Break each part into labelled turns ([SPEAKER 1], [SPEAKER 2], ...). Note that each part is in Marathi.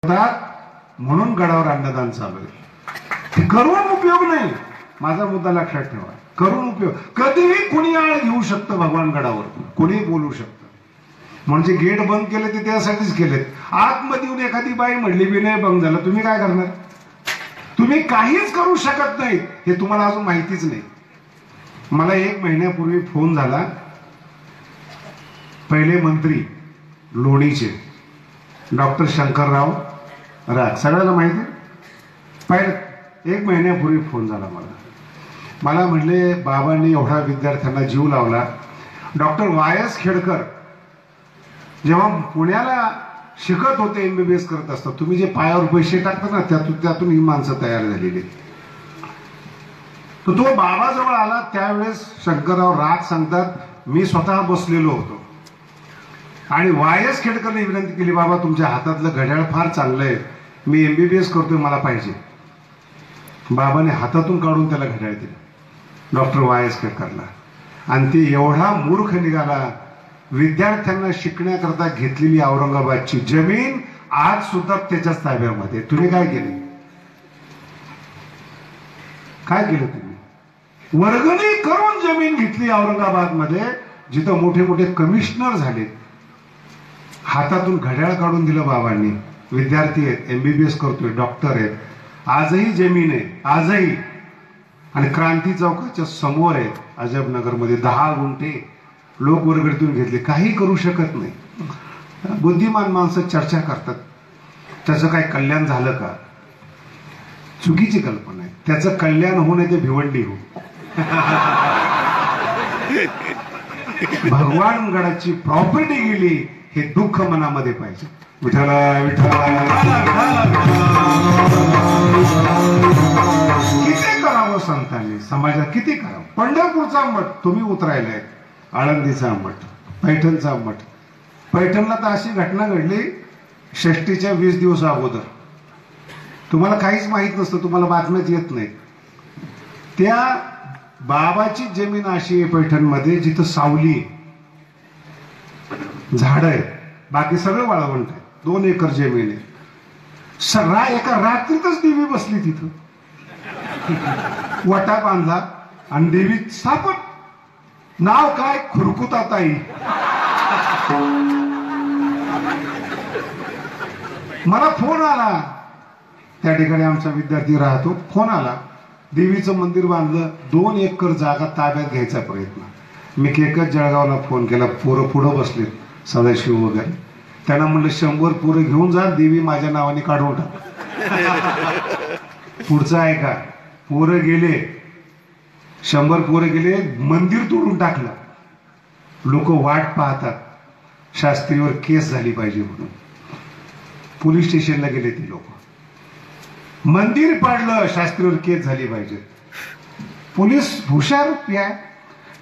[SPEAKER 1] म्हणून गडावर अन्नदान चालू आहे. करून उपयोग नाही. माझा मुद्दा लक्षात ठेवा. करून उपयोग कधीही कुणी आळ घेऊ शकतं. भगवान गडावर कुणी बोलू शकतं. म्हणजे गेट बंद केले ते त्यासाठीच केलेत. आतमध्ये येऊन एखादी बाई म्हणली विनय भंग झाला, तुम्ही काय करणार? तुम्ही काहीच करू शकत नाही. हे तुम्हाला अजून माहितीच नाही. मला 1 महिन्यापूर्वी फोन झाला. पहिले मंत्री लोणीचे डॉक्टर शंकरराव राग, सगळ्याला माहिती. पहिले 1 महिन्यापूर्वी फोन झाला मला म्हटले बाबांनी एवढा विद्यार्थ्यांना जीव लावला. डॉक्टर वायस खेडकर जेव्हा पुण्याला शिकत होते, MBBS करत असतात, तुम्ही जे पायावर पैसे टाकता ना त्यातून ही माणसं तयार झालेली. तर तो बाबाजवळ आला त्यावेळेस शंकरराव राग सांगतात मी स्वतः बसलेलो होतो आणि वायस खेडकरने विनंती केली, बाबा तुमच्या हातातलं घड्याळ फार चांगलं आहे, मी MBBS करतोय, मला पाहिजे. बाबाने हातातून काढून त्याला घड्याळ दिलं डॉक्टर वायस खेडकरला. आणि ते एवढा मूर्ख निघाला. विद्यार्थ्यांना शिकण्याकरता घेतलेली औरंगाबादची जमीन आज सुद्धा त्याच्याच ताब्यामध्ये. तुम्ही काय केले? काय केलं तुम्ही? वर्गणी करून जमीन घेतली औरंगाबादमध्ये, जिथं मोठे मोठे कमिशनर झाले. हातातून घड्याळ काढून दिलं बाबांनी. विद्यार्थी आहेत, MBBS करतोय, डॉक्टर आहेत. आजही जमीन आहे, आजही. आणि क्रांती चौकाच्या समोर आहे अजबनगरमध्ये 10 गुंठे लोक वर्गणीतून घेतले. काही करू शकत नाही. बुद्धिमान माणसं चर्चा करतात त्याचं काय कल्याण झालं का? चुकीची कल्पना आहे. त्याचं कल्याण होऊ नये ते भिवंडी हो. भगवान गडाची प्रॉपर्टी गेली हे दुःख मनामध्ये पाहिजे. विठ्ठला विठ्ठला. किती करावं संतांनी समाजात, किती करावं. पंढरपूरचा मठ तुम्ही उतरायला आहे, आळंदीचा मठ, पैठणचा मठ. पैठणला तर अशी घटना घडली षष्टीच्या 20 दिवस अगोदर. तुम्हाला काहीच माहित नसतं, तुम्हाला बातम्यात येत नाही. त्या बाबाची जमीन अशी आहे पैठणमध्ये जिथं सावली आहे, झाड आहे, बाकी सगळं वाळवंट आहे. 2 एकर जमीन आहे. एका रात्रीतच देवी बसली तिथं. वटा बांधला आणि देवी स्थापन. नाव काय? खुरकुताताई. मला फोन आला, त्या ठिकाणी आमचा विद्यार्थी राहतो. फोन आला, देवीचं मंदिर बांधलं, 2 एकर जागा ताब्यात घ्यायचा प्रयत्न. मी केकच जळगावला फोन केला. पोरं पुढं बसले, सदाशिव वगैरे. त्यांना म्हणलं 100 पोरं घेऊन जा, देवी माझ्या नावाने काढून टाक. पुढचं आहे का? पोरं गेले, 100 पोरं गेले, मंदिर तोडून टाकलं. लोक वाट पाहतात शास्त्रीवर केस झाली पाहिजे म्हणून. पोलीस स्टेशनला गेले ती लोक. मंदिर पाडलं, शास्त्रीवर केस झाली पाहिजे. पोलीस हुशार आहे,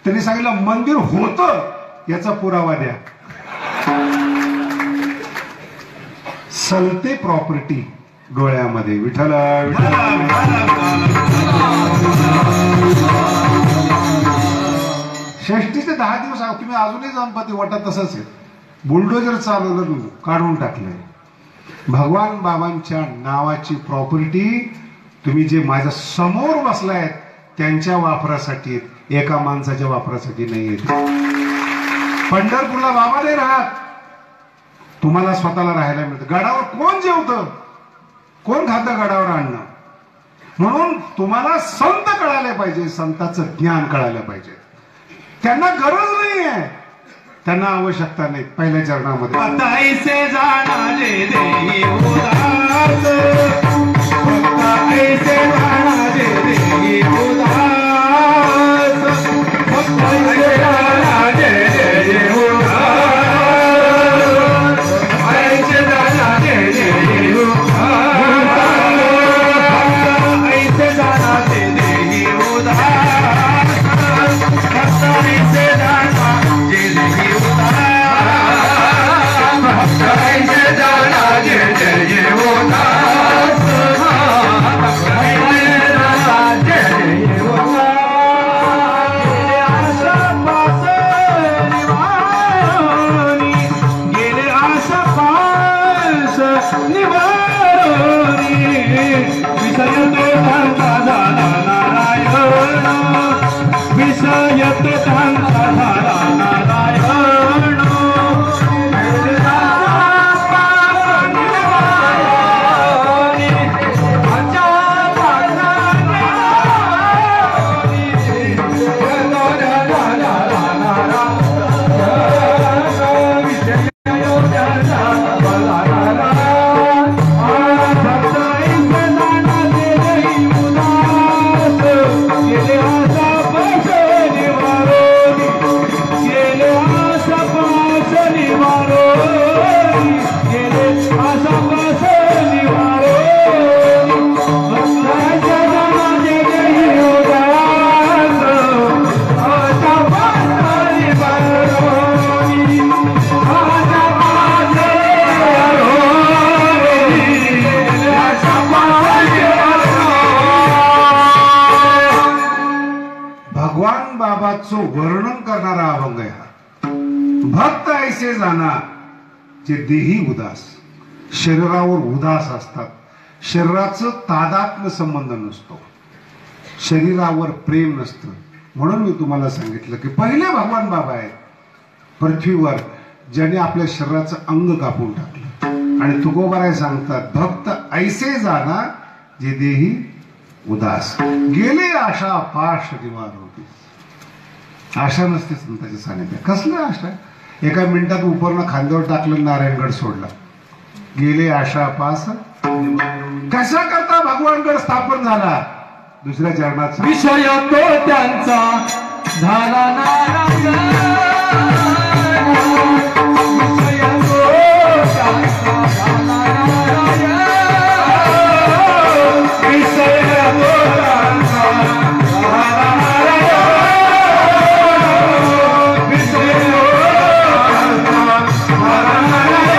[SPEAKER 1] त्यांनी सांगितलं मंदिर होतं याचा पुरावा द्या. सलते प्रॉपर्टी डोळ्यामध्ये. विठ्ठला षष्टीचे 10 दिवस तुम्ही अजूनही गणपती वाटत तसंच आहे. बुलडोजर चालवलं, काढून टाकलंय. भगवान बाबांच्या नावाची प्रॉपर्टी तुम्ही जे माझ्या समोर बसलायत त्यांच्या वापरासाठी, एका माणसाच्या वापरासाठी नाही येत. पंढरपूरला बाबा नाही राहत, तुम्हाला स्वतःला राहायला मिळतं. गडावर कोण जेवतं, कोण खातं गडावर अन्न? म्हणून तुम्हाला संत कळायला पाहिजे, संतांचं ज्ञान कळायला पाहिजे. त्यांना गरज नाही आहे, त्यांना आवश्यकता नाही. पहिल्या चरणामध्ये
[SPEAKER 2] ऐसे जाणारे देई उदास, ऐसे जाणारे देई उदास, ऐसे जाणारे देई उदास, ऐसे जाणारे देई उदास, ऐसे जाणारे देई उदास, ऐसे जाणारे देई उदास, ऐसे जाणारे देई
[SPEAKER 1] बाबाचं वर्णन करणारा अभंग आहे हा. भक्त ऐसे जाना जे देही उदास, शरीरावर उदास असतात, शरीराचं तादात्म्य संबंध नसतो, शरीरावर प्रेम नसतं. म्हणून मी तुम्हाला सांगितलं की पहिले भगवान बाबा आहेत पृथ्वीवर ज्याने आपल्या शरीराचं अंग कापून टाकलं. आणि तुकोबाराय सांगतात भक्त ऐसे जाना जे देही उदास, गेले आशा पाश निवार होती. आशा नसते संतांच्या सानिध्यात. कसलं आशा? एका मिनिटात उपरनं खांद्यावर टाकलं, नारायणगड सोडला, गेले आशा पास. कशा करता भगवानगड स्थापन झाला? दुसऱ्या चरणात
[SPEAKER 2] विषय तो त्यांचा झाला नारायण, विषय तो त्यांचा झाला नारायण, विषय तो त्यांचा झाला नारायण, विषय तो त्यांचा झाला नारायण.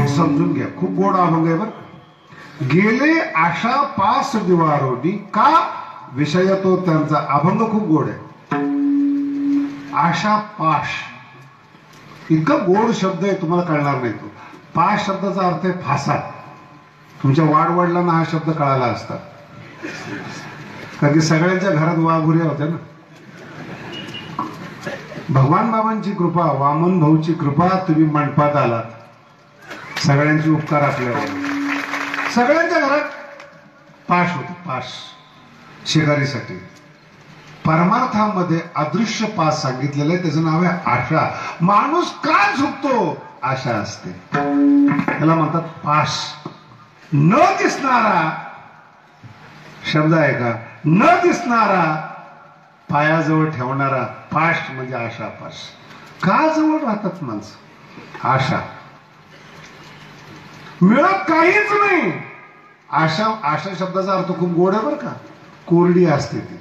[SPEAKER 1] समजून घ्या, खूप गोड अभंग आहे. गेले आशा पास दिवारोडी, का? विषय तो त्यांचा. अभंग खूप गोड आहे. आशा पाश इतका गोड शब्द आहे, तुम्हाला कळणार नाही तो. पाश शब्दाचा अर्थ आहे फासा. तुमच्या वाडवडिलांना हा शब्द कळाला असता, कारण की सगळ्यांच्या घरात वाघुऱ्या होत्या ना. भगवान बाबांची कृपा, वामन भाऊची कृपा, तुम्ही मंडपात आलात. सगळ्यांचे उपकार आपल्यावर. सगळ्यांच्या घरात पाश होते, पाश शिकारीसाठी. परमार्थामध्ये अदृश्य पास सांगितलेलं आहे, त्याचं नाव आहे आशा. माणूस का झुकतो? आशा असते, त्याला म्हणतात पाश. न दिसणारा शब्द आहे का? न दिसणारा, पायाजवळ ठेवणारा पाश म्हणजे आशा पाश. का जवळ राहतात माणसं? आशा. मिळत काहीच नाही. आशा, आशा शब्दाचा अर्थ खूप गोड आहे बरं का. कोरडी असते ती.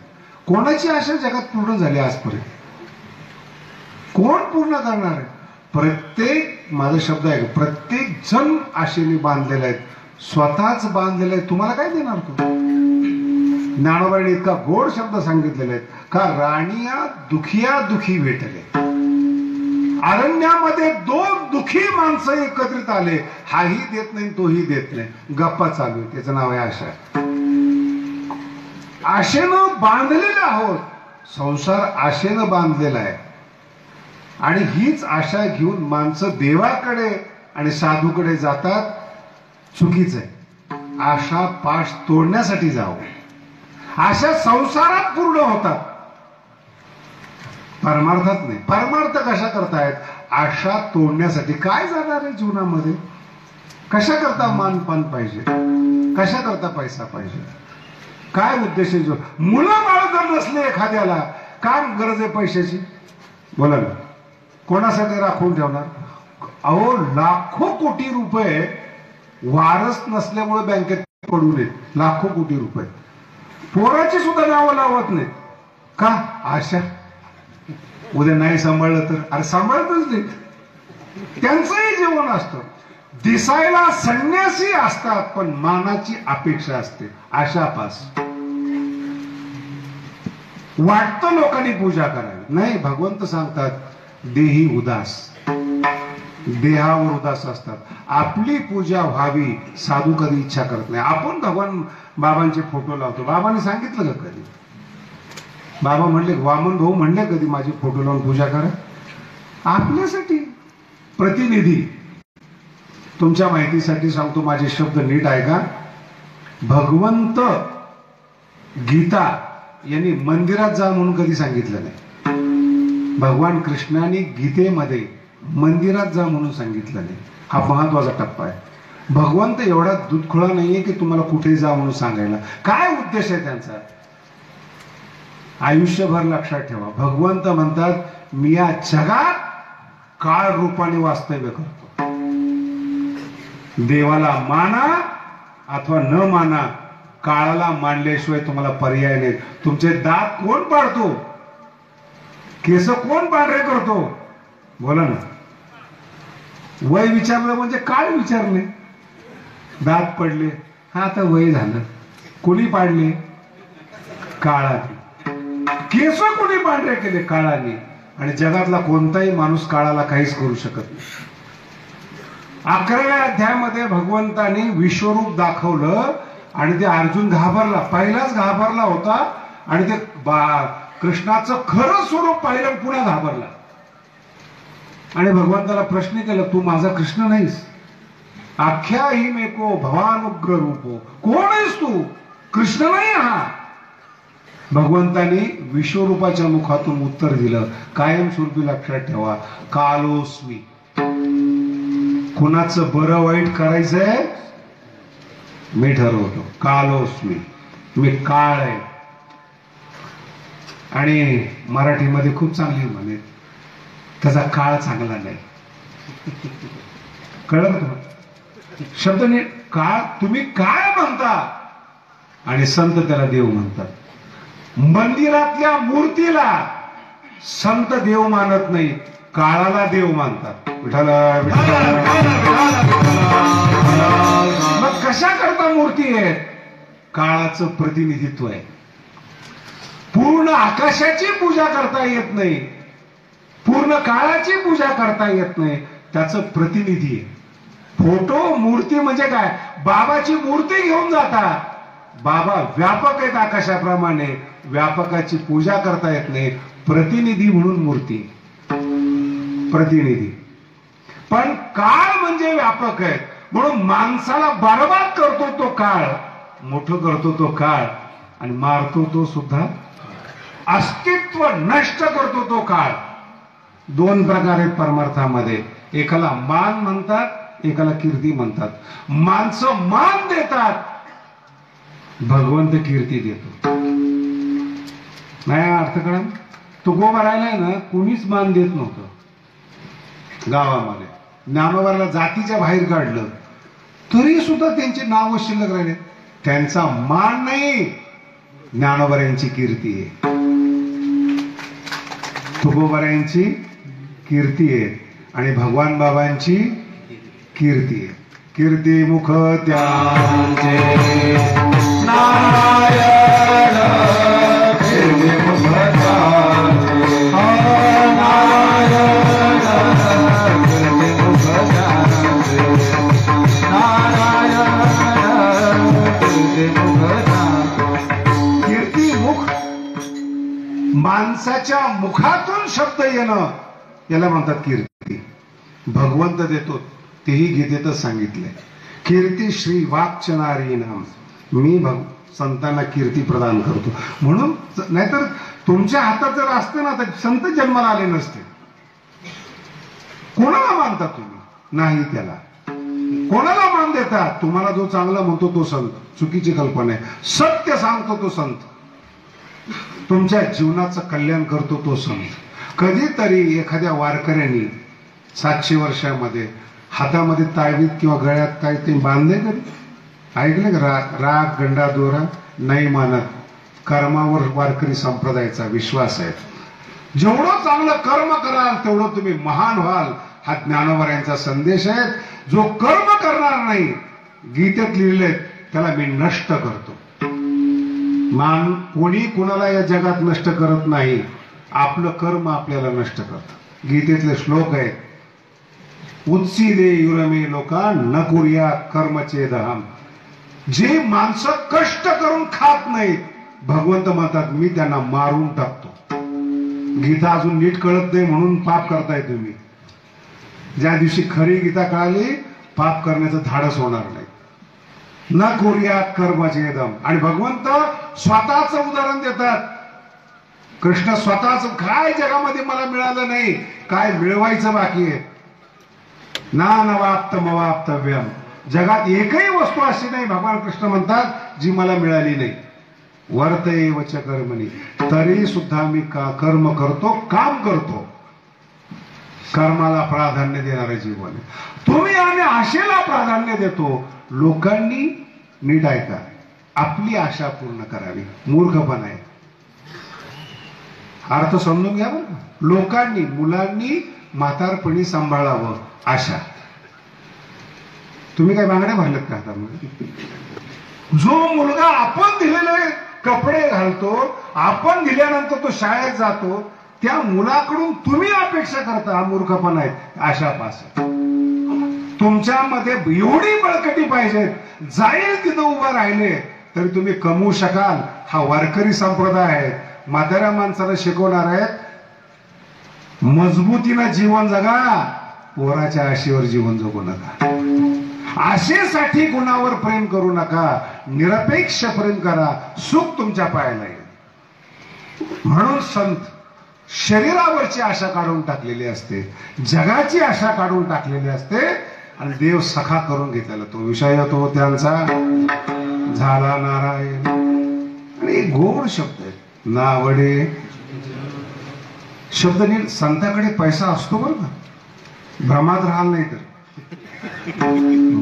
[SPEAKER 1] कोणाची आशा जगात पूर्ण झाली आजपर्यंत? कोण पूर्ण करणार आहे? प्रत्येक, माझा शब्द आहे, प्रत्येक जण आशेने बांधलेला आहे, स्वतःच बांधलेला आहे. तुम्हाला काय देणार तो? ज्ञानोबाईने इतका गोड शब्द सांगितलेले आहेत का, राणीया दुखिया दुखी भेटले. अरण्यामध्ये दोन दुखी माणसं एकत्रित आले, हाही देत नाही तोही देत नाही, गप्पा चालू आहे. त्याचं नाव आहे आशा. आशेनं बांधलेले आहोत. संसार आशेनं बांधलेला आहे. आणि हीच आशा घेऊन माणसं देवाकडे आणि साधूकडे जातात. चुकीच आहे. आशा पाश तोडण्यासाठी जावं. आशा संसारात पूर्ण होतात, परमार्थात नाही. परमार्थ कशा करतायत? आशा तोडण्यासाठी. काय जाणार आहे जीवनामध्ये? कशा करता मानपान पाहिजे? कशा करता पैसा पाहिजे? काय उद्देश आहे? मुलं बाळ जर नसले एखाद्याला, काय गरज आहे पैशाची? बोला ना, कोणासाठी राखून ठेवणार? अहो, लाखो कोटी रुपये वारस नसल्यामुळे बँकेत पडून येत. लाखो कोटी रुपये पोराची सुद्धा नावं लावत नाही. का? आशा. उद्या नाही सांभाळलं तर? अरे सांभाळतच नाही. त्यांचंही जीवन असतं. दिसायला संन्यासी असतात पण मानाची अपेक्षा असते. आशापास वाटतं लोकांनी पूजा करावी, नाही. भगवंत सांगतात देही उदास, देहावर उदास असतात. आपली पूजा व्हावी साधू कधी इच्छा करत नाही. आपण भगवान बाबांचे फोटो लावतो. बाबांनी सांगितलं का कधी? बाबा म्हणले, वामन भाऊ म्हणले कधी माझे फोटो लावून पूजा करा? आपल्यासाठी प्रतिनिधी. तुमच्या माहितीसाठी सांगतो, माझे शब्द नीट ऐका. भगवंत गीता यांनी मंदिरात जा म्हणून कधी सांगितलं नाही. भगवान कृष्णाने गीतेमध्ये मंदिरात जा म्हणून सांगितलं नाही. हा महत्वाचा टप्पा आहे. भगवंत एवढा दूधखोळा नाहीये की तुम्हाला कुठे जा म्हणून सांगायला. काय उद्देश आहे त्यांचा? आयुष्यभर लक्षात ठेवा. भगवंत म्हणतात मी या जगात काळ रूपाने वास्तव्य करतो. देवाला माना अथवा न माना, काळाला मानल्याशिवाय तुम्हाला पर्याय नाही. तुमचे दात कोण पाडतो? केस कोण पांढरे करतो? बोला ना. वय विचारलं म्हणजे काळ विचारले. दात पडले, हा आता वय झालं. कोणी पाडले? काळाने. केस कोणी पांढरे केले? काळाने. आणि जगातला कोणताही माणूस काळाला काहीच करू शकत नाही. 11व्या अध्यायामध्ये भगवंताने विश्वरूप दाखवलं आणि ते अर्जुन घाबरला. पहिलाच घाबरला होता आणि ते कृष्णाचं खरं स्वरूप पाहिलं, पुन्हा घाबरला. आणि भगवंताला प्रश्न केला, तू माझा कृष्ण नाहीस? आख्या ही मेको भवानुग्र रूपो. कोण आहेस तू? कृष्ण नाही हा. भगवंताने विश्वरूपाच्या मुखातून उत्तर दिलं. कायमस्वरूपी लक्षात ठेवा, कालोस्मी. कुणाचं बरं वाईट करायचंय मी ठरवतो. कालोस्मी, मी काळ आहे. आणि मराठीमध्ये खूप चांगली म्हणे, त्याचा काळ चांगला नाही. कळलं का तुम्हाला? शब्द नीट. काळ तुम्ही काय म्हणता आणि संत त्याला देव म्हणतात. मंदिरातल्या मूर्तीला संत देव मानत नाही, काळाला देव मानतात. विठाला मग कशा करता मूर्ती आहे? काळाचं प्रतिनिधित्व आहे. पूर्ण आकाशाची पूजा करता येत नाही, पूर्ण काळाची पूजा करता येत नाही, त्याचं प्रतिनिधी आहे. फोटो मूर्ती म्हणजे काय? बाबाची मूर्ती घेऊन जाता. बाबा व्यापक आहेत आकाशाप्रमाणे, व्यापकाची पूजा करता येत नाही. प्रतिनिधी म्हणून मूर्ती, प्रतिनिधी. पण काळ म्हणजे व्यापक आहे म्हणून माणसाला बरबाद करतो तो काळ, मोठं करतो तो काळ, आणि मारतो तो सुद्धा. अस्तित्व नष्ट करतो तो काळ. दोन प्रकार आहेत परमार्थामध्ये. एकाला मान म्हणतात, एकाला कीर्ती म्हणतात. माणसं मान देतात, भगवंत कीर्ती देतो. नाही अर्थ कळा? तुकोबा राहिलाय ना, कुणीच मान देत नव्हतं गावामध्ये. ज्ञानोबाला जातीच्या बाहेर काढलं तरी सुद्धा त्यांचे नाव शिल्लक राहिले. त्यांचा मान नाही, ज्ञानोबा यांची कीर्ती आहे. तुकोबारायांची कीर्ती आहे आणि भगवान बाबांची कीर्ती आहे. कीर्ती मुख त्यांचे नारायण, कीर्ती मुख त्यांचे नारायण, कीर्ती मुख त्यांचे नारायण, कीर्ती मुख त्यांचे. कीर्ती मुख, माणसाच्या मुखातून शब्द येणं, याला म्हणतात कीर्ती. भगवंत देतो, तेही गीतेतच सांगितलंय. कीर्ती श्री वाक्चनारी नाम. मी संतांना कीर्ती प्रदान करतो. म्हणून नाहीतर तुमच्या हातात जर असतं ना तर संत जन्माला आले नसते. कोणाला मानता तुम्ही? नाही त्याला. कोणाला मान देता? तुम्हाला जो चांगला म्हणतो तो संत. चुकीची कल्पना आहे. सत्य सांगतो तो संत, तुमच्या जीवनाचं कल्याण करतो तो संत. कधीतरी एखाद्या वारकऱ्यांनी 700 वर्षामध्ये हातामध्ये ताळवीत किंवा गळ्यात काय ते बांधले कधी? ऐकले का? राग गंडा दोरा नाही मानत. कर्मावर वारकरी संप्रदायाचा विश्वास आहे. जेवढं चांगलं कर्म कराल तेवढं तुम्ही महान व्हाल. हा ज्ञानोबा संदेश आहे. जो कर्म करणार नाही, गीतेत लिहिले त्याला मी नष्ट करतो. कोणी कुणाला या जगात नष्ट करत नाही, आपलं कर्म आपल्याला नष्ट करतं. गीतेतले श्लोक आहेत, उत्सीदे युरमे लोका न कुर्या कर्मचेदहम. जे माणसं कष्ट करून खात नाहीत, भगवंत म्हणतात मी त्यांना मारून टाकतो. गीता अजून नीट कळत नाही म्हणून पाप करताय तुम्ही. ज्या दिवशी खरी गीता कळाली, पाप करण्याचं धाडस होणार नाही. न कुर्या कर्मचेदम. आणि भगवंत स्वतःच उदाहरण देतात. कृष्ण स्वतःच, काय जगामध्ये मला मिळालं नाही, काय मिळवायचं बाकी आहे. नानवाप्तमवाप्तव्यम. जगात एकही वस्तू अशी नाही, भगवान कृष्ण म्हणतात, जी मला मिळाली नाही. वर्तएव च कर्मणी. तरी सुद्धा मी कर्म करतो, काम करतो. कर्माला प्राधान्य देणारे जीवन आहे. तुम्ही आम्ही आशेला प्राधान्य देतो. लोकांनी नीट ऐका, आपली आशा पूर्ण करावी. मूर्खपणा आहे. अर्थ समजून घ्या बरं. लोकांनी, मुलांनी म्हातारपणी सांभाळावं आशा. तुम्ही काय बांगड्या भरल्यात का हातामध्ये? जो मुलगा आपण दिलेले कपडे घालतो, आपण दिल्यानंतर तो शाळेत जातो, त्या मुलाकडून तुम्ही अपेक्षा करता, हा मूर्खपणा आहे. आशा पास. तुमच्यामध्ये एवढी बळकटी पाहिजे, जाईल तिथं उभं राहिले तरी तुम्ही कमवू शकाल. हा वारकरी संप्रदाय आहे. म्हाताऱ्या माणसाला शिकवणार आहेत, मजबूतीनं जीवन जगा, पोराच्या आशेवर जीवन जगू नका. आशेसाठी गुणावर प्रेम करू नका, निरपेक्ष प्रेम करा. सुख तुमच्या पायाला येईल. म्हणून संत शरीरावरची आशा काढून टाकलेली असते, जगाची आशा काढून टाकलेली असते, आणि देव सखा करून घेतलेला तो विषय तो त्यांचा झाला नारायण. आणि गोड शब्द आहे, नावडे शब्द. नीट संताकडे पैसा असतो बरं का, भ्रमात राहाल नाही तर.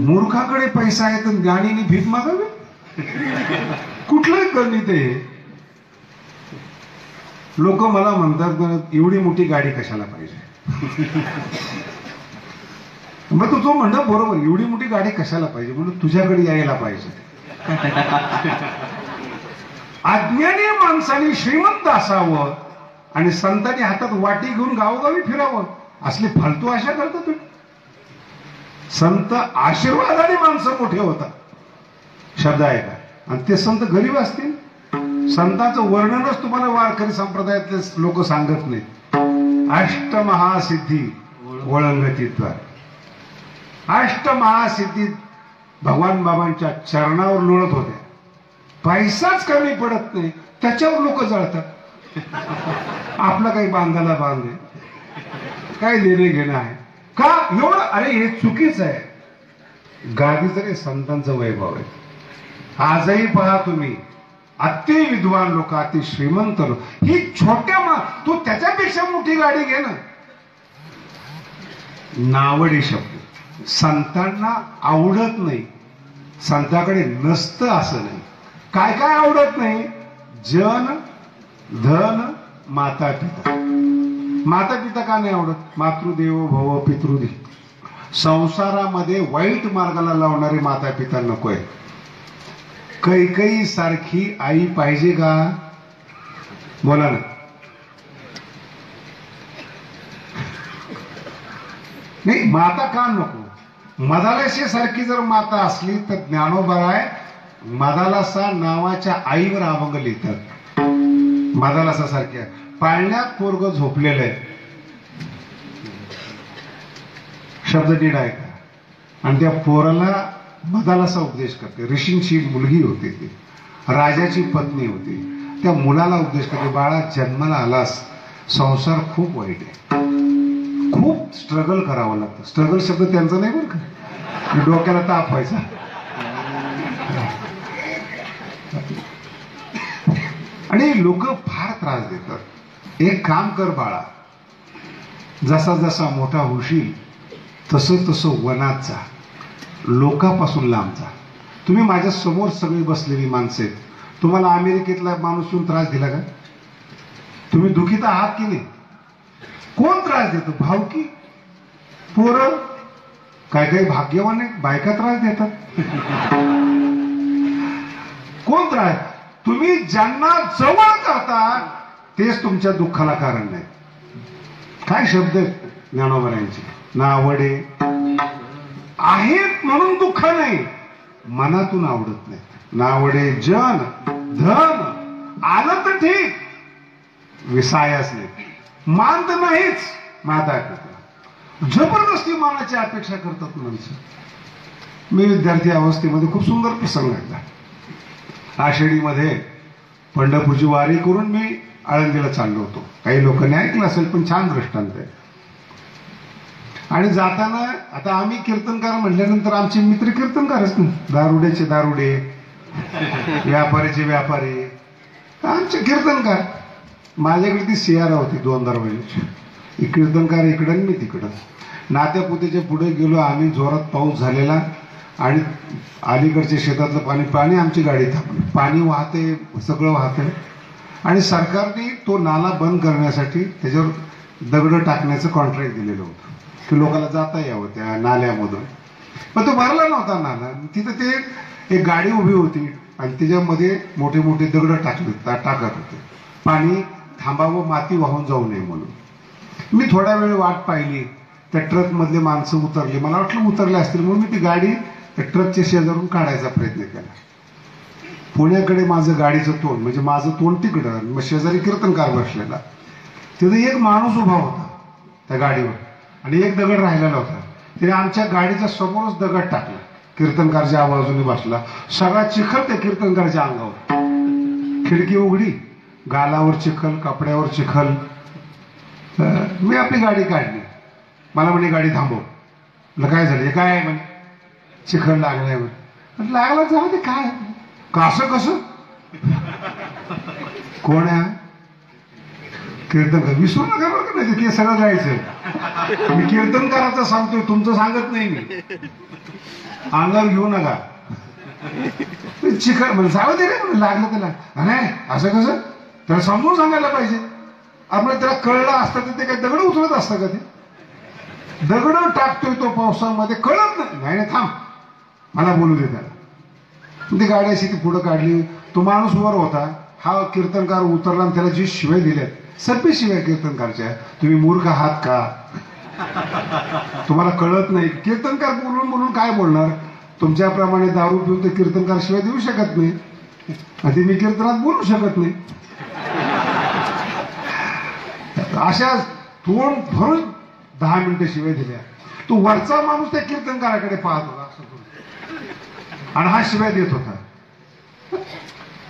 [SPEAKER 1] मूर्खाकडे पैसा आहे तर ज्ञानीने भीक मागावी? कुठलंही गणित आहे. लोक मला म्हणतात, एवढी मोठी गाडी कशाला पाहिजे? मग तू जो म्हणतो बरोबर, एवढी मोठी गाडी कशाला पाहिजे? म्हणून तुझ्याकडे यायला पाहिजे. अज्ञानी माणसाने श्रीमंत असावं आणि संतांनी हातात वाटी घेऊन गावोगावी फिरावं, असले फालतू आशा करता तुम्ही. संत आशीर्वादाने माणसं मोठे होतात. शब्द आहे का? आणि ते संत गरीब असतील. संतांचं वर्णनच तुम्हाला वारकरी संप्रदायातले लोक सांगत नाहीत. अष्टमहासिद्धी वळंगतीद्वार. अष्टमहासिद्धी भगवान बाबांच्या चरणावर लोळत होत्या. पैसाच कमी पडत नाही, त्याच्यावर लोक जळतात. आपलं काही बांधायला बांधे, काय देणे घेणं आहे का एवढं? अरे हे चुकीचं आहे. गादीचं रे संतांचं वैभव आहे. आजही पहा तुम्ही, अति विद्वान लोक, अति श्रीमंत लोक, ही छोट्या तू त्याच्यापेक्षा मोठी गाडी घे ना. नावडी शब्द संतांना आवडत नाही. संताकडे नसतं असं नाही. काय काय आवडत नाही? जन, धन, माता पिता. माता पिता का नाही आवडत? मातृदेवो भव पितृदेव. संसारामध्ये वाईट मार्गाला लावणारे माता पिता नकोय. कैकई सारखी आई पाहिजे का? बोला ना. नाही, माता का नको? मदालसा सारखी जर माता असली तर ज्ञानोबराय मदालसा नावाच्या आईवर अभंग लिहितात. मदालसा सारख्या पाळण्यात पोरग झोपलेलं आहे. शब्द नीट ऐका. आणि त्या पोराला मदालसा उपदेश करते. ऋषींची मुलगी होती, ती राजाची पत्नी होती. त्या मुलाला उपदेश करते, बाळा जन्माला आलास, संसार खूप वाईट आहे, खूप स्ट्रगल करावं लागतं. स्ट्रगल शब्द त्यांचा नाही बरं का, डोक्याला ताप व्हायचा. आणि लोक फार त्रास देतात. एक काम कर बाळा, जसा जसा मोठा होशील तसं तसं वनात जा, लोकांपासून लांब जा. तुम्ही माझ्या समोर सगळी बसलेली माणसं आहेत. तुम्हाला अमेरिकेतला माणूस येऊन त्रास दिला का? तुम्ही दुखीत आहात की नाही? कोण त्रास देतो? भावकी. पोरं काय काही भाग्यवान आहे, बायका त्रास देतात. कोण त्रास? तुम्ही ज्यांना जवळ करता तेच तुमच्या दुःखाला कारण नाही. काय शब्द आहेत ज्ञानोबरायांचे? नावडे आहेत म्हणून दुःख नाही, मनातून आवडत नाही. नावडे जन धन आलं तर ठीक, विसायाच नाही. मान तर नाहीच, माता जबरदस्ती मानाची अपेक्षा करतात माणसं. मी विद्यार्थी अवस्थेमध्ये खूप सुंदर प्रसंग घडला. आषाढीमध्ये पंढरपूरची वारी करून मी आळंदीला चाललो होतो. काही लोकांनी ऐकलं असेल, पण छान दृष्टांत आहे. आणि जाताना आता आम्ही कीर्तनकार म्हटल्यानंतर आमचे मित्र कीर्तनकारच नाही. दारुड्याचे दारुडे, व्यापारीचे व्यापारी, आमचे कीर्तनकार. माझ्याकडे ती सियारा होती 2 दरवाजेची. कीर्तनकार इकडं आणि मी तिकडं. नात्यापुतेच्या पुढे गेलो आम्ही. जोरात पाऊस झालेला आणि अलीकडच्या शेतातलं पाणी आमची गाडी थांबली. पाणी वाहते, सगळं वाहतंय. आणि सरकारने तो नाला बंद करण्यासाठी त्याच्यावर दगड टाकण्याचं कॉन्ट्रॅक्ट दिलेलं होतं की लोकांना जाता यावं त्या नाल्यामधून. पण तो भरला नव्हता नाला. तिथं ते एक गाडी उभी होती आणि त्याच्यामध्ये मोठे मोठे दगड टाकत होते, पाणी थांबावं, माती वाहून जाऊ नये म्हणून. मी थोडा वेळ वाट पाहिली. त्या ट्रक मधले माणसं उतरले. मला वाटलं उतरले असतील म्हणून मी ती गाडी त्या ट्रकच्या शेजारून काढायचा प्रयत्न केला. पुण्याकडे माझं गाडीचं तोंड, म्हणजे माझं तोंड तिकडं, मग शेजारी कीर्तनकार बसलेला. तिथं एक माणूस उभा होता त्या गाडीवर आणि एक दगड राहिलेला होता. तिने आमच्या गाडीच्या समोरच दगड टाकला. कीर्तनकारच्या आवाजाने बसला. सगळा चिखल त्या कीर्तनकारच्या अंगावर. खिडकी उघडी, गालावर चिखल, कपड्यावर चिखल. मी आपली गाडी काढली. मला म्हणे गाडी थांबव. म्हटलं काय झालं? काय आहे म्हणे? चिखल लागलाय म्हणे. लागला जाऊ दे, काय कसं कसं? कोण आहे? कीर्तनकार. विसरू नका बरं का, नाही ते सगळं जायचं. मी कीर्तनकाराचं सांगतोय, तुमचं सांगत नाही मी. अंगावर घेऊ नका. चिखल म्हणजे जाऊ दे रे म्हणे, लागलं त्याला. नाही असं कसं? त्याला समजून सांगायला पाहिजे. आपण त्याला कळलं असतं तर ते काही दगड उचलत असतं का? ते दगड टाकतोय तो पावसामध्ये, कळत नाही. नाही थांब, मला बोलू दे त्याला. ती गाडी अशी ती पुढं काढली. तो माणूस वर होता. हा कीर्तनकार उतरला आणि त्याला जी शिवाय दिल्यात, सगळी शिवाय कीर्तनकारच्या. तुम्ही मूर्ख आहात का? तुम्हाला कळत नाही? कीर्तनकार बोलून बोलून काय बोलणार? तुमच्याप्रमाणे दारू पिऊन तर कीर्तनकार शिवाय देऊ शकत नाही, आणि मी कीर्तनात बोलू शकत नाही. अशा तोंड भरून 10 मिनिटं शिवाय दिल्या. तो वरचा माणूस त्या कीर्तनकाराकडे पाहत होता आणि हा शिवाय देत होता.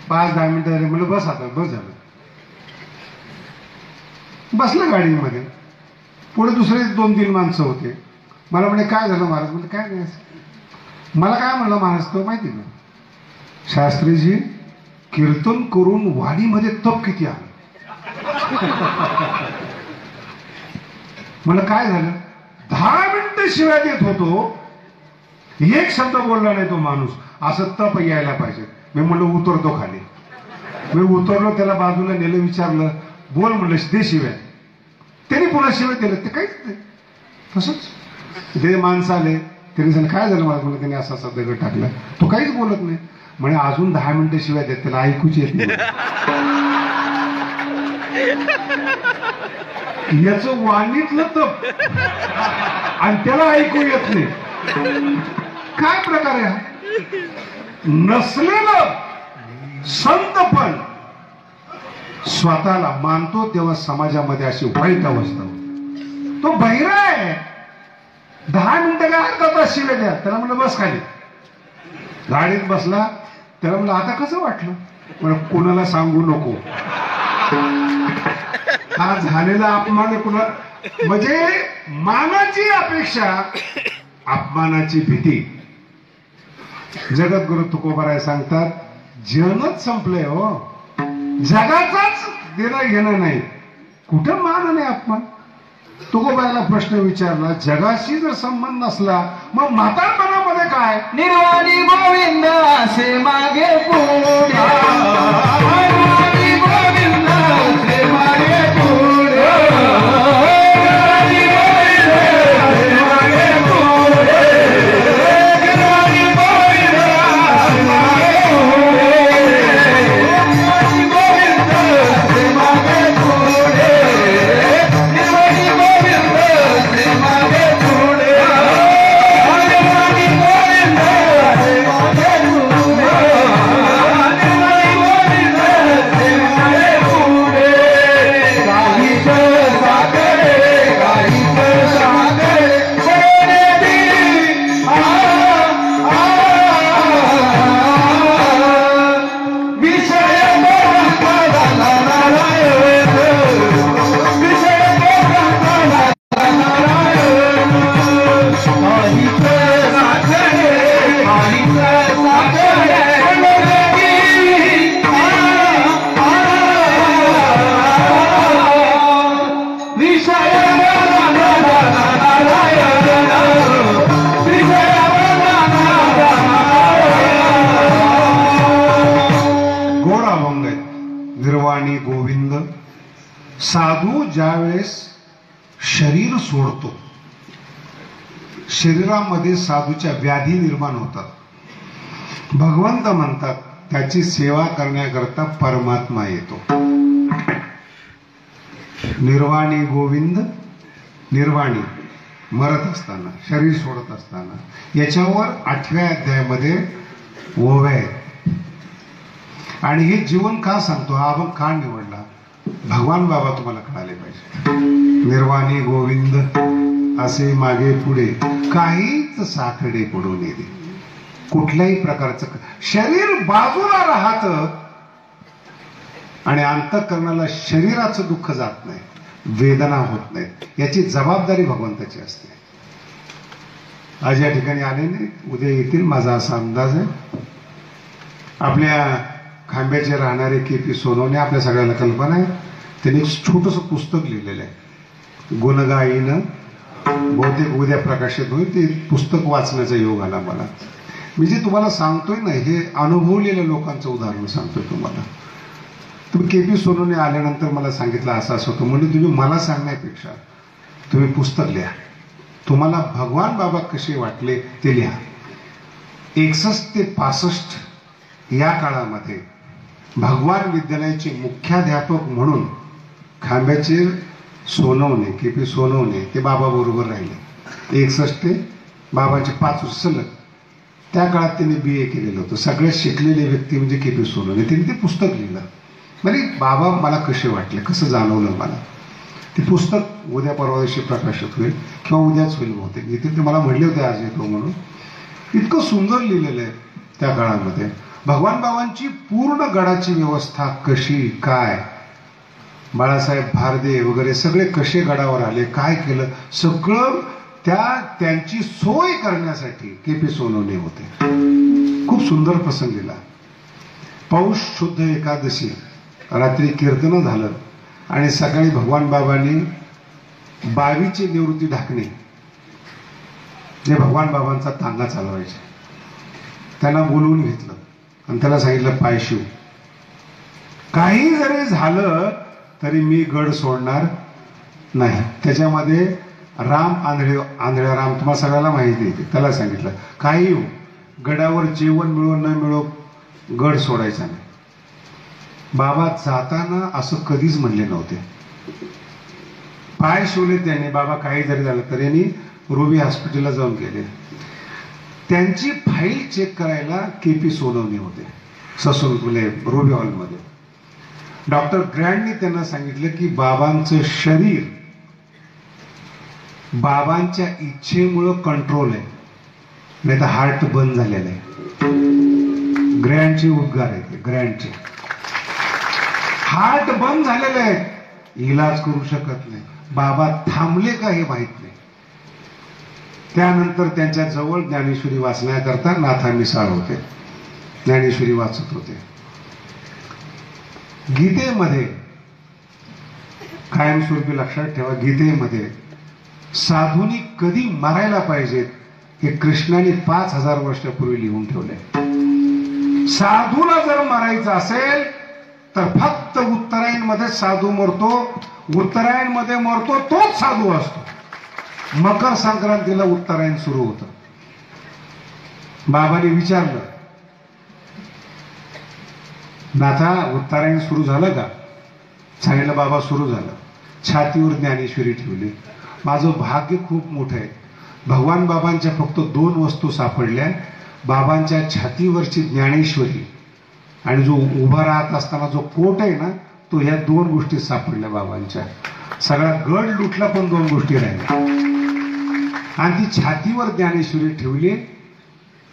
[SPEAKER 1] 5-10 मिनिटं झाले. म्हणलं बस आता, बस झालं. बसलं गाडीमध्ये. पुढे दुसरे 2-3 माणसं होते. मला म्हणे काय झालं महाराज? म्हणजे काय नाही. मला काय म्हणलं महाराज तो माहिती ना, शास्त्रीजी कीर्तन करून वाडीमध्ये तप किती आलं. मला काय झालं? 10 मिनिटं शिवाय देत होतो, एक शब्द बोलला नाही तो माणूस. असं तप यायला पाहिजे. मी म्हणलं उतरतो खाली. मी उतरलो, त्याला बाजूला नेलं, विचारलं बोल म्हणलं दे शिवाय. त्याने पुन्हा शिवाय दिलं. ते काहीच नाही. तसंच ते माणसं आले. त्यांनी सांगितलं काय झालं मला? म्हणलं त्याने असा असा दगड टाकला. तो काहीच बोलत नाही. म्हणे अजून 10 मिनिटं शिवाय देत, त्याला ऐकूच येत नाही. याचं वाणीतलं तप आणि त्याला ऐकू येत नाही. काय प्रकार आहे? नसलेलं संत पण स्वतःला मानतो तेव्हा समाजामध्ये अशी वाईट अवस्था होती. तो बहिरा आहे. 10 मिनिटं काय अर्धा तास शिवाय द्या. त्याला म्हणलं बस खाली. गाडीत बसला. त्याला म्हणलं आता कसं वाटलं? म्हणलं कोणाला सांगू नको. हा झालेला अपमान कुणा, म्हणजे मानाची अपेक्षा, अपमानाची भीती. जगद्गुरु तुकोबाराय सांगतात जनच संपलंय हो. जगाचाच देणं घेणं नाही. कुठं मान आणि अपमान? तुकोबाराला प्रश्न विचारला, जगाशी जर संबंध नसला मग म्हातारपणामध्ये काय?
[SPEAKER 2] निर्वाणी गोविंद असे मागे पुढे, निर्वाणी गोविंद असे मागे पुढे, निर्वाणी गोविंद
[SPEAKER 1] गोड अभंग आहेत. निर्वाणी गोविंद. साधू ज्यावेळेस शरीर सोडतो, शरीरामध्ये साधूच्या व्याधी निर्माण होतात. भगवंत म्हणतात त्याची सेवा करण्याकरता परमात्मा येतो. निर्वाणी गोविंद. निर्वाणी मरत असताना, शरीर सोडत असताना. याच्यावर 8व्या अध्यायामध्ये ओव्या आहेत. आणि हे जीवन का सांगतो, हा अभंग का निवडला, भगवान बाबा तुम्हाला कळाले पाहिजे. निर्वाणी गोविंद असे मागे पुढे काहीच साखडे पडून येते. कुठल्याही प्रकारचं शरीर बाजूला राहत आणि अंतःकरणाला शरीराचं दुःख जात नाही, वेदना होत नाही. याची जबाबदारी भगवंताची असते. आज या ठिकाणी आले नाही, उद्या येतील माझा असा अंदाज आहे. आपल्या खांब्याचे राहणारे KP सोनवणे, आपल्या सगळ्याला कल्पना आहे, त्यांनी एक छोटंसं पुस्तक लिहिलेलं आहे, गुणगायीनं. बहुतेक उद्या प्रकाशित होईल. ते पुस्तक वाचण्याचा योग आला मला. मी जे तुम्हाला सांगतोय ना, हे अनुभवलेल्या लोकांचं उदाहरण सांगतोय तुम्हाला. तुम्ही KP सोनवणे आल्यानंतर मला सांगितलं असं असं होतं. म्हणजे तुम्ही मला सांगण्यापेक्षा तुम्ही पुस्तक लिहा. तुम्हाला भगवान बाबा कसे वाटले ते लिहा. 61 ते 65 या काळामध्ये भगवान विद्यालयाचे मुख्याध्यापक म्हणून खांब्याचे सोनवणे, KP सोनवणे ते बाबा बरोबर राहिले. 61 ते बाबाचे 5 वर्ष सलग. त्या काळात त्यांनी BA केलेलं होतं. सगळ्यात शिकलेले व्यक्ती म्हणजे KP सोनवणे. त्यांनी ते पुस्तक लिहिलं. म्हणजे बाबा मला कसे वाटले, कसं जाणवलं मला. ते पुस्तक उद्या परवा दिवशी प्रकाशित होईल किंवा उद्याच होईल बहुतेक. इथे ते मला म्हणले होते आज येतो म्हणून. इतकं सुंदर लिहिलेलं आहे त्या काळामध्ये. भगवान बाबांची पूर्ण गडाची व्यवस्था कशी काय, बाळासाहेब भारदे वगैरे सगळे कसे गडावर आले, काय केलं, सगळं त्यांची सोय करण्यासाठी KP सोनवणे होते. खूप सुंदर प्रसंग लिहिला. पौष शुद्ध एकादशी रात्री कीर्तन झालं आणि सकाळी भगवान बाबांनी 22ची निवृत्ती ढाकणे, जे भगवान बाबांचा तांगा चालवायचे, त्यांना बोलवून घेतलं आणि त्याला सांगितलं, पाय शिव, काही जरी झालं तरी मी गड सोडणार नाही. त्याच्यामध्ये राम आंधळे राम तुम्हाला सगळ्याला माहिती आहे. त्याला सांगितलं काही हो, गडावर जेवण मिळो न मिळो गड सोडायचा नाही. बाबा जाताना असं कधीच म्हणले नव्हते. पाय शिवले त्यांनी. बाबा काही जरी झालं तर यांनी रुबी हॉस्पिटलला जाऊन गेले. त्यांची फाईल चेक करायला KP सोनवणे होते ससूनपुले रुबी हॉलमध्ये. डॉक्टर ग्रँडनी त्यांना सांगितलं की बाबांचं शरीर बाबांच्या इच्छेमुळं कंट्रोल आहे, नाही तर हार्ट बंद झालेलं आहे. ग्रँडचे उद्गार आहेत. ग्रँडचे हार्ट बंद झालेले आहेत, इलाज करू शकत नाही. बाबा थांबले का हे माहित नाही. त्यानंतर त्यांच्या जवळ ज्ञानेश्वरी वाचण्याकरता नाथा मिसाळ होते. ज्ञानेश्वरी वाचत होते. गीतेमध्ये कायमस्वरूपी लक्षात ठेवा, गीतेमध्ये साधूंनी कधी मरायला पाहिजेत हे कृष्णाने 5000 वर्षापूर्वी लिहून ठेवले. साधूला जर मरायचं असेल तर फक्त उत्तरायणमध्ये साधू मरतो. उत्तरायणमध्ये मरतो तोच साधू असतो. मकर संक्रांतीला उत्तरायण सुरू होतं. बाबांनी विचारलं, नाथा उत्तरायण सुरू झालं का? सांगितलं बाबा सुरू झालं. छातीवर ज्ञानेश्वरी ठेवली. माझं भाग्य खूप मोठं आहे. भगवान बाबांच्या फक्त 2 वस्तू सापडल्या. बाबांच्या छातीवरची ज्ञानेश्वरी आणि जो उभा राहत असताना जो कोट आहे ना, तो ह्या 2 गोष्टी सापडल्या बाबांच्या. सगळा गड लुटला पण 2 गोष्टी राहिल्या. आणि ती छातीवर ज्ञानेश्वरी ठेवली.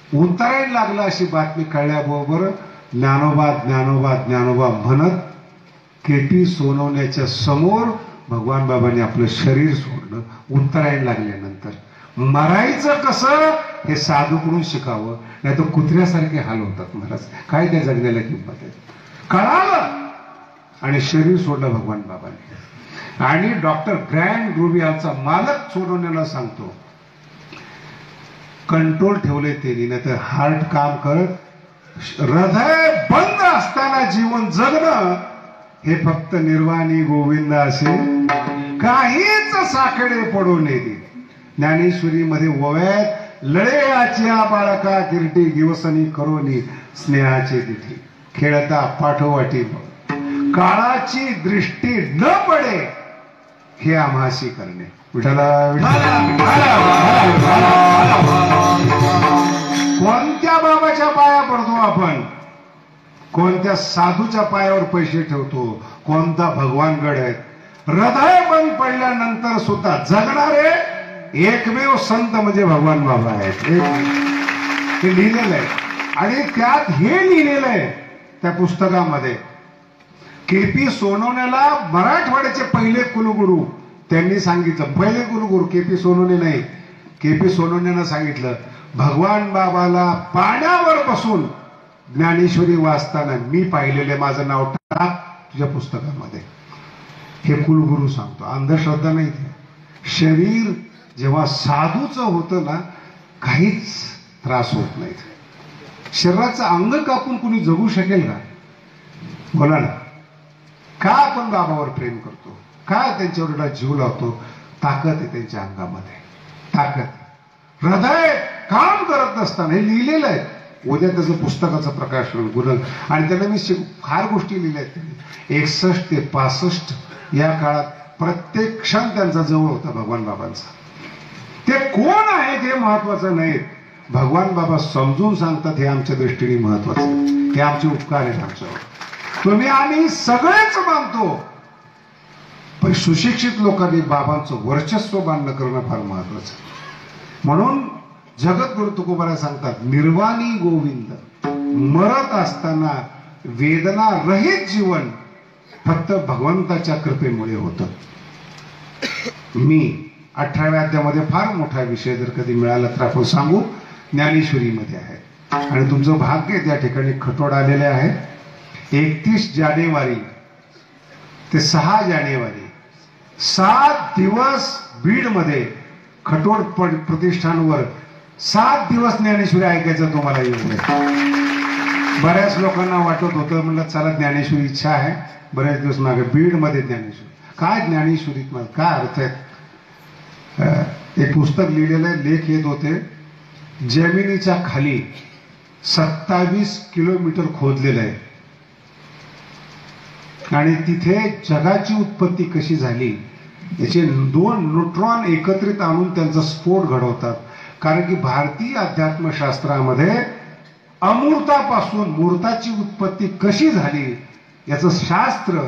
[SPEAKER 1] उत्तरायण लागला अशी बातमी कळल्याबरोबर ज्ञानोबा ज्ञानोबा ज्ञानोबा म्हणत KP सोनवण्याच्या समोर भगवान बाबांनी आपलं शरीर सोडलं उत्तरायण लागल्यानंतर. मरायचं कसं हे साधूकडून शिकावं, नाही तर कुत्र्यासारखे हाल होतात महाराज. काय त्या जगण्याला किंमत आहे कळालं. आणि शरीर सोडलं भगवान बाबांनी. आणि डॉक्टर ग्रँड ग्रुबियालचा मालक सोडवण्याला सांगतो कंट्रोल ठेवले त्यांनी, नाही तर हार्ट काम करत. हृदय बंद असताना जीवन जगणं हे फक्त निर्वाणी गोविंद असेल, काहीच साखळे पडू नये. ज्ञानेश्वरी मध्ये ओव्यात लढेयाच्या बाळका किरटी गिवसनी करोनी स्नेहाचे तिथे खेळता पाठोवाटी काळाची दृष्टी न पडे हे आम्हाशी करणे. कोणत्या बाबाच्या पाया पडतो आपण, कोणत्या साधूच्या पायावर पैसे ठेवतो, कोणता भगवानगड आहे. हृदय बंद पडल्यानंतर सुद्धा जगणारे एकमेव संत म्हणजे भगवान बाबा आहेत. हे लिहिलेलं आहे. आणि त्यात हे लिहिलेलं आहे त्या पुस्तकामध्ये. केपी सोनवणेला मराठवाड्याचे पहिले कुलगुरू त्यांनी सांगितलं, पहिले कुलगुरू केपी सोनवणे नाही, केपी सोनवणेनं सांगितलं भगवान बाबाला पाण्यावर बसून ज्ञानेश्वरी वाचताना मी पाहिलेले, माझं नाव टाक तुझ्या पुस्तकामध्ये. हे कुलगुरू सांगतो, अंधश्रद्धा नाही. शरीर जेव्हा साधूचं होतं ना काहीच त्रास होत नाही. शरीराचं अंग कापून कुणी जगू शकेल का? बोला ना. का आपण बाबावर प्रेम करतो, का त्यांच्यावर जीव लावतो? ताकद आहे त्यांच्या अंगामध्ये, ताकद. हृदय काम करत नसताना हे लिहिलेलं आहे. उद्या त्याचं पुस्तकाचं प्रकाशन गुरु आणि त्यांना मी फार गोष्टी लिहिल्या आहेत त्यांनी. 61 ते 65 या काळात प्रत्येक क्षण त्यांचा जवळ होता भगवान बाबांचा. ते कोण आहेत हे महत्वाचं नाही, भगवान बाबा समजून सांगतात हे आमच्या दृष्टीने महत्वाचं. हे आमचे उपकार आहेत आमच्यावर. तुम्ही आम्ही सगळेच मानतो, पण सुशिक्षित लोकांनी बाबांचं वर्चस्व मान्य करणं फार महत्वाचं. म्हणून जगद्गुरु तुकोबाराय सांगतात निर्वाणी गोविंद, मरत असताना वेदना रहित जीवन फक्त भगवंताच्या कृपेमुळे होतं. मी 18व्या अध्यायामध्ये फार मोठा विषय जर कधी मिळाला तर आपण सांगू, ज्ञानेश्वरीमध्ये आहे. आणि तुमचं भाग्य त्या ठिकाणी खटोड आलेले आहे. 31 जानेवारी ते 6 जानेवारी 7 दिवस बीडमध्ये खटोड प्रतिष्ठानवर 7 दिवस ज्ञानेश्वरी ऐकायचं तुम्हाला येऊ. बऱ्याच लोकांना वाटत होतं, म्हणलं चला ज्ञानेश्वरी इच्छा आहे, बरेच दिवस मागे बीडमध्ये ज्ञानेश्वरी. काय ज्ञानेश्वरीत मला काय अर्थ आहे? एक पुस्तक लिहिलेलं आहे, लेख येत होते. जमिनीच्या खाली 27 किलोमीटर खोदलेलं आहे आणि तिथे जगाची उत्पत्ती कशी झाली याचे 2 न्यूट्रॉन एकत्रित आणून त्यांचा स्फोट घडवतात. कारण की भारतीय अध्यात्मशास्त्रामध्ये अमूर्तापासून मूर्ताची उत्पत्ती कशी झाली याचं शास्त्र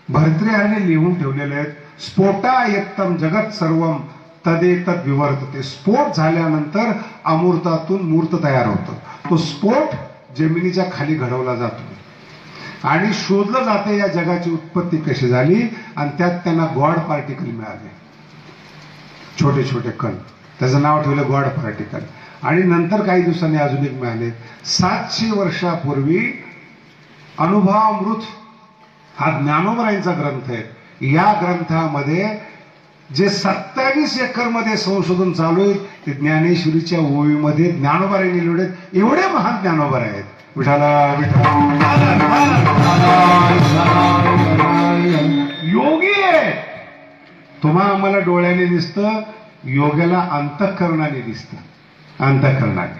[SPEAKER 1] भर्तृहरीने लिहून ठेवलेले आहेत. स्फोटा एकदम जगत सर्वम तदेतद विवर्तते. स्फोट झाल्यानंतर अमूर्तातून मूर्त तयार होतं. तो स्फोट जमिनीच्या खाली घडवला जातो आणि शोधलं जाते या जगाची उत्पत्ती कशी झाली. आणि त्यात त्यांना गॉड पार्टिकल मिळाले, छोटे छोटे कण. त्याचं नाव ठेवलं गॉड पार्टिकल. आणि नंतर काही दिवसांनी अजून एक मिळाले. 700 वर्षापूर्वी अनुभवामृत हा ज्ञानोबरायांचा ग्रंथ आहे. या ग्रंथामध्ये जे 27 एकरमध्ये संशोधन चालू आहे ते ज्ञानेश्वरीच्या ओवीमध्ये ज्ञानोबरायांनी लिहिले. एवढे महान ज्ञानोबर आहेत. विठाला योगी आहे. तुम्हा आम्हाला डोळ्याने दिसतं, योग्याला अंतःकरणाने दिसतं. अंतःकरणाने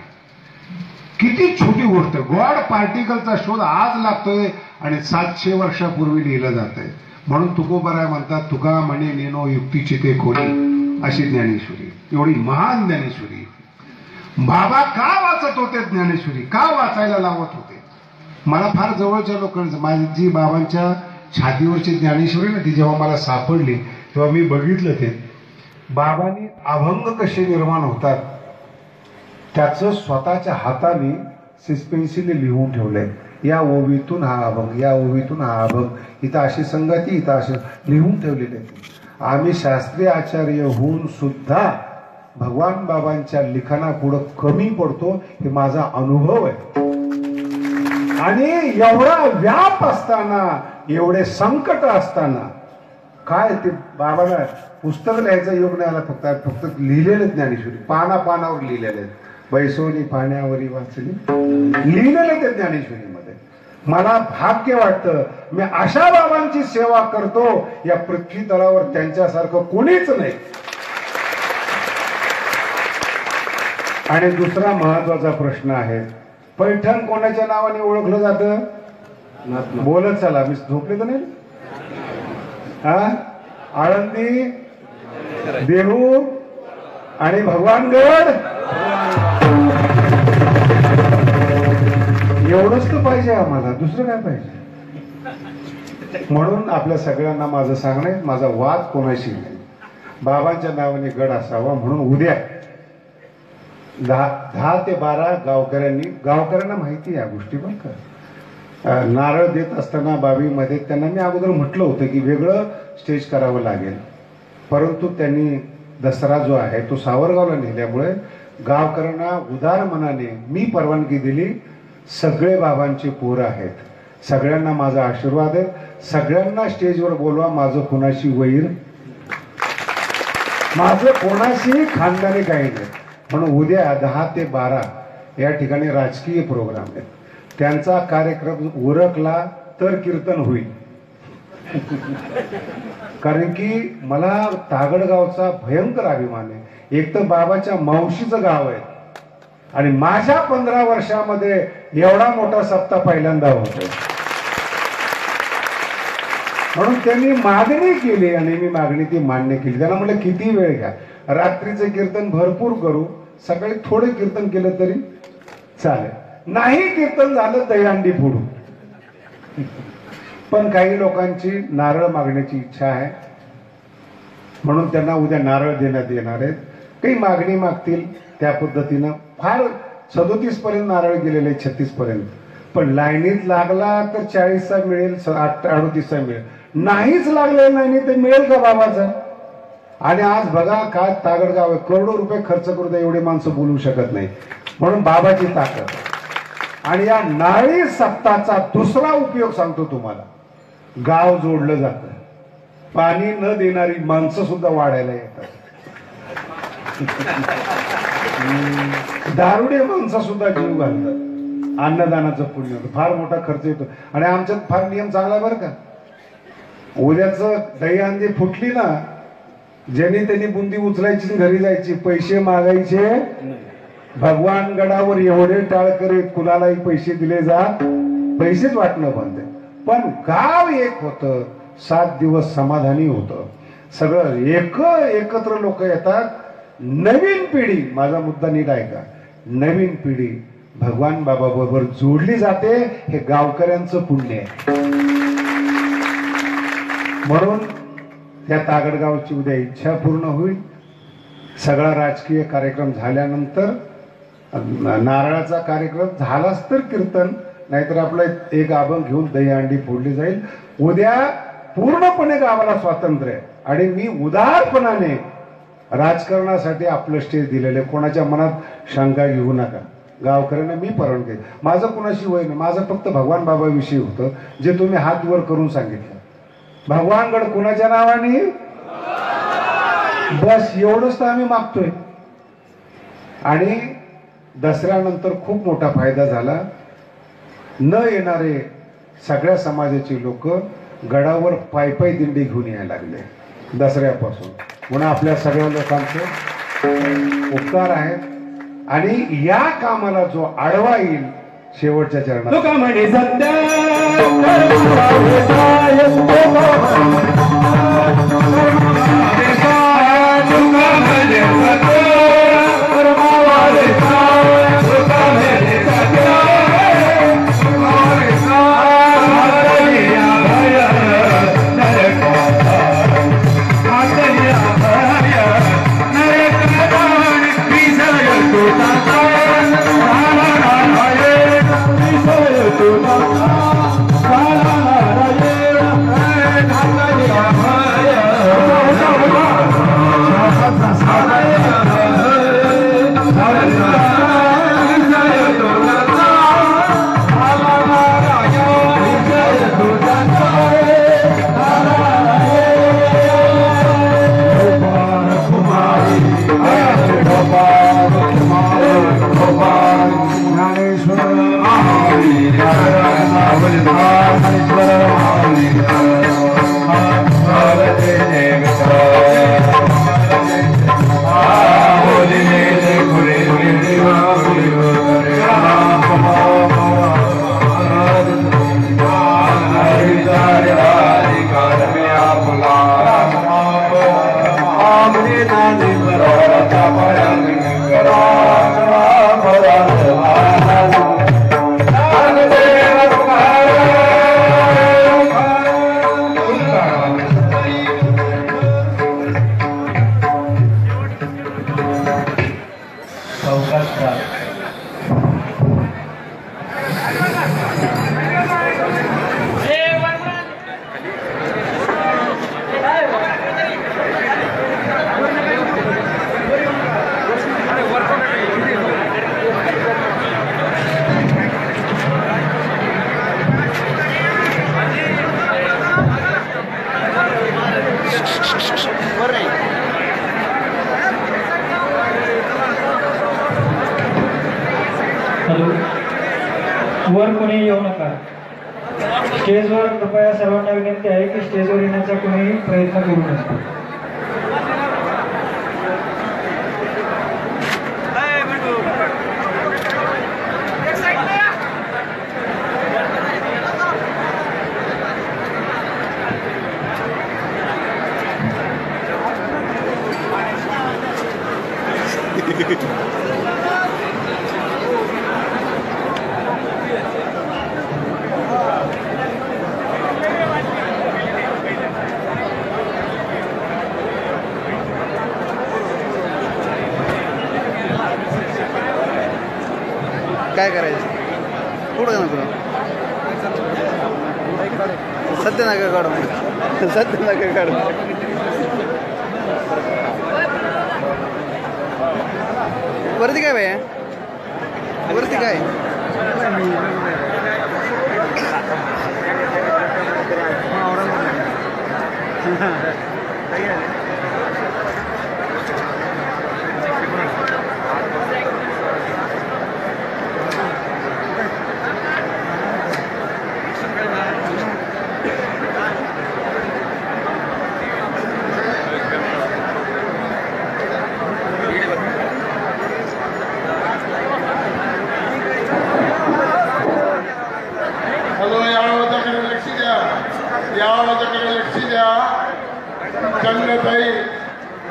[SPEAKER 1] किती छोटी गोष्ट. गॉड पार्टिकलचा शोध आज लागतोय आणि 700 वर्षापूर्वी लिहिलं जात आहे. म्हणून तुकोबाराय म्हणतात तुका म्हणे नेनो युक्तीची ते खोली, अशी ज्ञानेश्वरी. एवढी महान ज्ञानेश्वरी. बाबा का वाचत होते ज्ञानेश्वरी, का वाचायला लावत होते? मला फार जवळच्या लोकांचं, माझी जी बाबांच्या छातीवरची ज्ञानेश्वरी ना ती जेव्हा मला सापडली तेव्हा मी बघितलं ते बाबांनी अभंग कसे निर्माण होतात त्याचं स्वतःच्या हाताने सिस्पेन्सीने लिहून ठेवलंय. या ओवीतून हा अभंग, या ओवीतून हा अभंग, इथं अशी संगती, इथं असे लिहून ठेवलेले. आम्ही शास्त्रीय आचार्य होऊन सुद्धा भगवान बाबांच्या लिखाणापुढं कमी पडतो, हे माझा अनुभव आहे. आणि एवढा व्याप असताना, एवढे संकट असताना, काय ते बाबाला पुस्तक लिहायचा योग नाही आला. फक्त लिहिलेले ज्ञानेश्वरी पानावर लिहिलेले, बैसोनी पाण्यावरी वाचली, लिहिलेले ते ज्ञानेश्वरीमध्ये. मला भाग्य वाटतं, मी अशा बाबांची सेवा करतो, या पृथ्वी तलावर त्यांच्यासारखं कोणीच नाही. आणि दुसरा महत्वाचा प्रश्न आहे, पैठण कोणाच्या नावाने ओळखलं जातं? बोलत चला, मी झोपले तर नाही. आळंदी, देहू आणि भगवानगड, एवढंच तर पाहिजे आम्हाला, दुसरं काय पाहिजे. म्हणून आपल्या सगळ्यांना माझं सांगणं आहे, माझा वाद कोणाशी नाही. बाबांच्या नावाने गड असावा म्हणून उद्या 10 ते 12 गावकऱ्यांना माहिती या गोष्टी. पण का नारळ देत असताना बाबीमध्ये त्यांना मी अगोदर म्हटलं होतं की वेगळं स्टेज करावं लागेल, परंतु त्यांनी दसरा जो आहे तो सावरगावला नेल्यामुळे गावकऱ्यांना उदार मनाने मी परवानगी दिली. सगळे बाबांचे पोरं आहेत, सगळ्यांना माझा आशीर्वाद आहे, सगळ्यांना स्टेजवर बोलवा. माझं कोणाशी वैर, माझं कोणाशी खानदानी काही नाही. म्हणून उद्या 10 ते 12 या ठिकाणी राजकीय प्रोग्राम आहेत. त्यांचा कार्यक्रम उरकला तर कीर्तन होईल. कारण की मला तागडगावचा भयंकर अभिमान आहे. एक तर बाबाच्या मावशीचं गाव आहे आणि माझ्या 15 वर्षामध्ये एवढा मोठा सप्ताह पहिल्यांदा होतो. म्हणून त्यांनी मागणी केली आणि मी मागणी ती मान्य केली. त्यांना म्हटलं किती वेळ घ्या, रात्रीचे कीर्तन भरपूर करू, सकाळी थोडे कीर्तन केलं तरी चालेल, नाही कीर्तन झालं दहीहंडी फोडू. पण काही लोकांची नारळ मागण्याची इच्छा आहे म्हणून त्यांना उद्या नारळ देण्यात येणार आहेत. काही मागणी मागतील त्या पद्धतीनं. फार 37 पर्यंत नारळ गेलेले, 36 पर्यंत. पण लाईनीत लागला तर 40चा मिळेल, 38चा मिळेल. नाहीच लागले नाही तर मिळेल का बाबाचा? आणि आज बघा काय तागडगाव आहे, करोडो रुपये खर्च करू द्या, एवढे माणसं बोलू शकत नाही. म्हणून बाबाची ताकद. आणि या नारळी सप्ताहाचा दुसरा उपयोग सांगतो तुम्हाला. गाव जोडलं जातं, पाणी न देणारी माणसं सुद्धा वाढायला येतात, दारुडे माणसं सुद्धा जीव घालतात. अन्नदानाचं पुण्य होतं, फार मोठा खर्च येतो. आणि आमच्यात फार नियम चांगला बरं का. उद्याच दहीहंडी फुटली ना, ज्यांनी त्यांनी बुंदी उचलायची घरी जायची, पैसे मागायचे. भगवान गडावर एवढे टाळकरी कुणालाही पैसे दिले जात, पैसेच वाटणं बंद आहे. पण गाव एक होतं, 7 दिवस समाधानी होतं. सगळं एकत्र लोक येतात. नवीन पिढी, माझा मुद्दा नीट ऐका, नवीन पिढी भगवान बाबा बरोबर जोडली जाते. हे गावकऱ्यांचं पुण्य आहे. म्हणून त्या तागडगावची उद्या इच्छा पूर्ण होईल. सगळा राजकीय कार्यक्रम झाल्यानंतर नारळाचा कार्यक्रम झालाच तर कीर्तन, नाहीतर आपलं एक अभंग घेऊन दहीहंडी फोडली जाईल. उद्या पूर्णपणे गावाला स्वातंत्र्य आहे. आणि मी उदारपणाने राजकारणासाठी आपलं स्टेज दिलेलं, कोणाच्या मनात शंका घेऊ नका. गावकऱ्यांना मी परवानगी, माझं कुणाशी वय नाही, माझं फक्त भगवान बाबाविषयी होतं, जे तुम्ही हात वर करून सांगितलं. भगवानगड कुणाच्या नावाने, बस एवढंच तर आम्ही मागतोय. आणि दसऱ्यानंतर खूप मोठा फायदा झाला. न येणारे सगळ्या समाजाचे लोक गडावर पायी दिंडी घेऊन यायला लागले दसऱ्यापासून. म्हणून आपल्या सगळ्या लोकांचे उपकार आहेत. आणि या कामाला जो आडवा येईल शेवटच्या चरणात
[SPEAKER 3] वर कोणी येऊ नका. स्टेजवर कृपया सर्वांना विनंती आहे की स्टेजवर येण्याचा कोणीही प्रयत्न करू नये.
[SPEAKER 4] काय करायचं पुढं नको सध्या नका काढू सध्या नका काढू वरती काय बाया वरती काय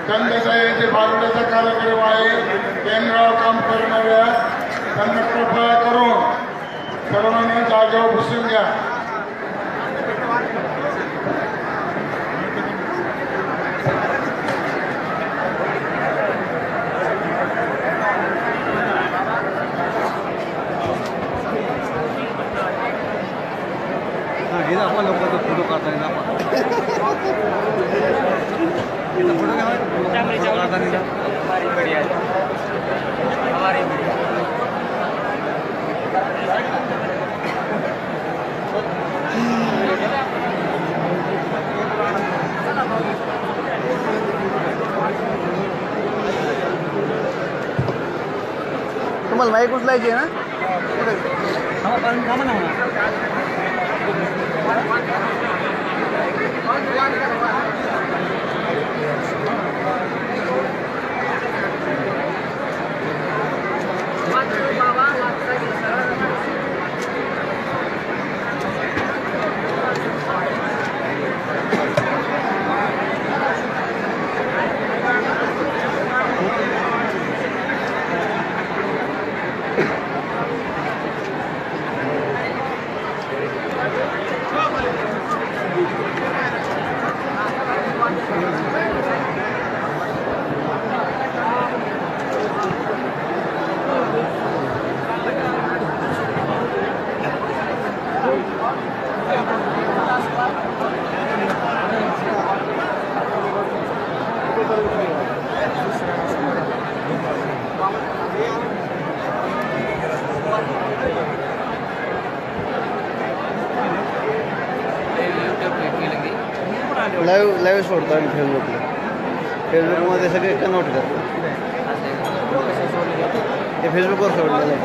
[SPEAKER 5] चंदताईचे फारुड्याचा कार्यक्रम आहे. केंद्रावर काम करणाऱ्या त्यांना कृपया करून सर्वांनी जागेवर बसून घ्या.
[SPEAKER 4] फोटो काढता तुम्हाला माईक उचलायची आहे ना लाईव्ह सोडतो आम्ही फेसबुकमध्ये सगळे कन्वर्ट करतो. ते फेसबुकवर सोडलेलं आहे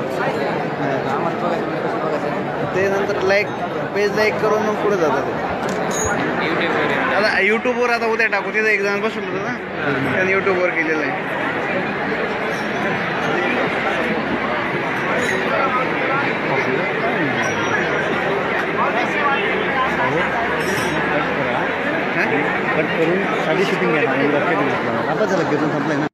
[SPEAKER 4] ते नंतर पेज लाईक करून मग पुढे जातं ते. आता यूट्यूबवर आता उद्या टाकू तिथं एक जण बसवलं होतं ना त्याने यूट्यूबवर केलेलं आहे. कट करून साधी शूटिंग घ्या आता झालं घेऊन संपलंय ना.